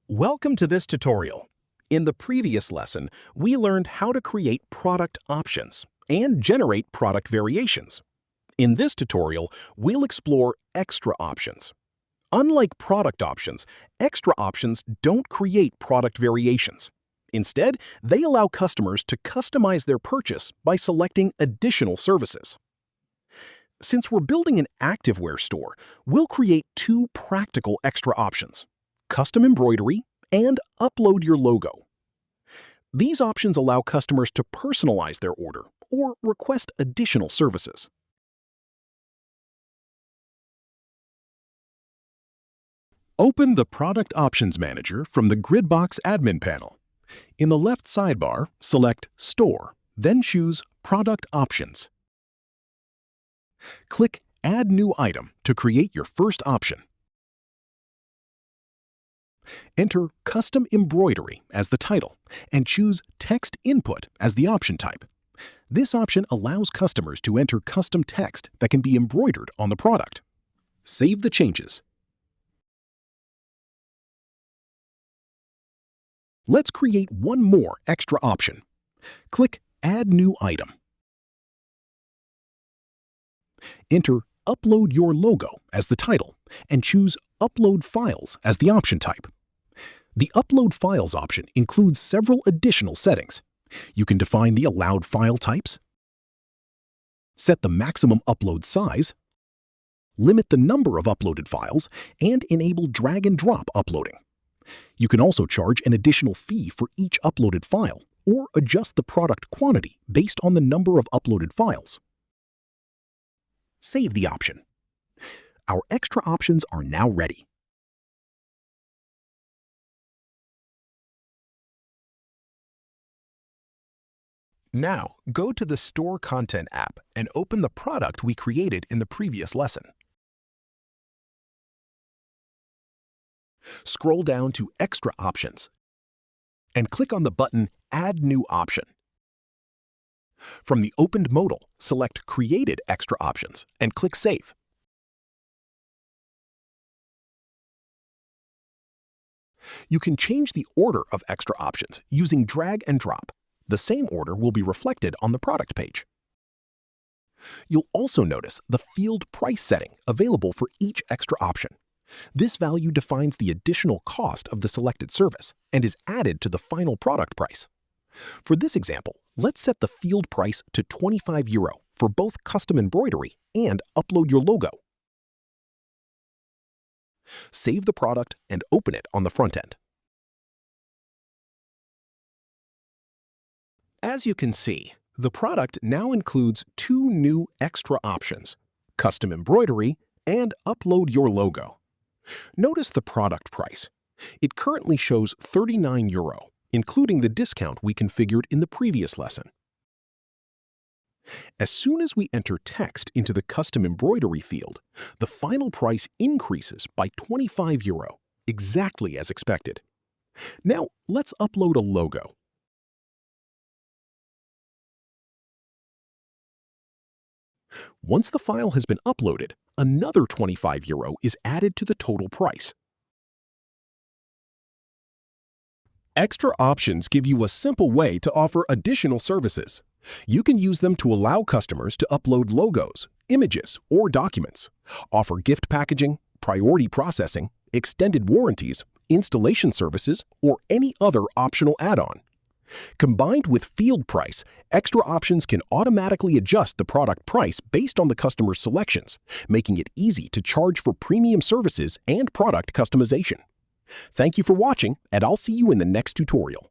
Welcome to this tutorial. In the previous lesson, we learned how to create product options and generate product variations. In this tutorial, we'll explore extra options. Unlike product options, extra options don't create product variations. Instead, they allow customers to customize their purchase by selecting additional services. Since we're building an activewear store, we'll create two practical extra options: custom embroidery, and upload your logo. These options allow customers to personalize their order or request additional services. Open the Product Options Manager from the Gridbox admin panel. In the left sidebar, select Store, then choose Product Options. Click Add New Item to create your first option. Enter Custom Embroidery as the title and choose Text Input as the option type. This option allows customers to enter custom text that can be embroidered on the product. Save the changes. Let's create one more extra option. Click Add New Item. Enter Upload Your Logo as the title and choose Upload Files as the option type. The Upload Files option includes several additional settings. You can define the allowed file types, set the maximum upload size, limit the number of uploaded files, and enable drag and drop uploading. You can also charge an additional fee for each uploaded file or adjust the product quantity based on the number of uploaded files. Save the option. Our extra options are now ready. Now, go to the Store Content app and open the product we created in the previous lesson. Scroll down to Extra Options and click on the button Add New Option. From the opened modal, select Created Extra Options and click Save. You can change the order of extra options using drag and drop. The same order will be reflected on the product page. You'll also notice the field price setting available for each extra option. This value defines the additional cost of the selected service and is added to the final product price. For this example, let's set the field price to €25 for both custom embroidery and upload your logo. Save the product and open it on the front end. As you can see, the product now includes two new extra options: custom embroidery and upload your logo. Notice the product price. It currently shows €39, including the discount we configured in the previous lesson. As soon as we enter text into the custom embroidery field, the final price increases by €25, exactly as expected. Now, let's upload a logo. Once the file has been uploaded, another €25 is added to the total price. Extra options give you a simple way to offer additional services. You can use them to allow customers to upload logos, images, or documents, offer gift packaging, priority processing, extended warranties, installation services, or any other optional add-on. Combined with field price, extra options can automatically adjust the product price based on the customer's selections, making it easy to charge for premium services and product customization. Thank you for watching, and I'll see you in the next tutorial.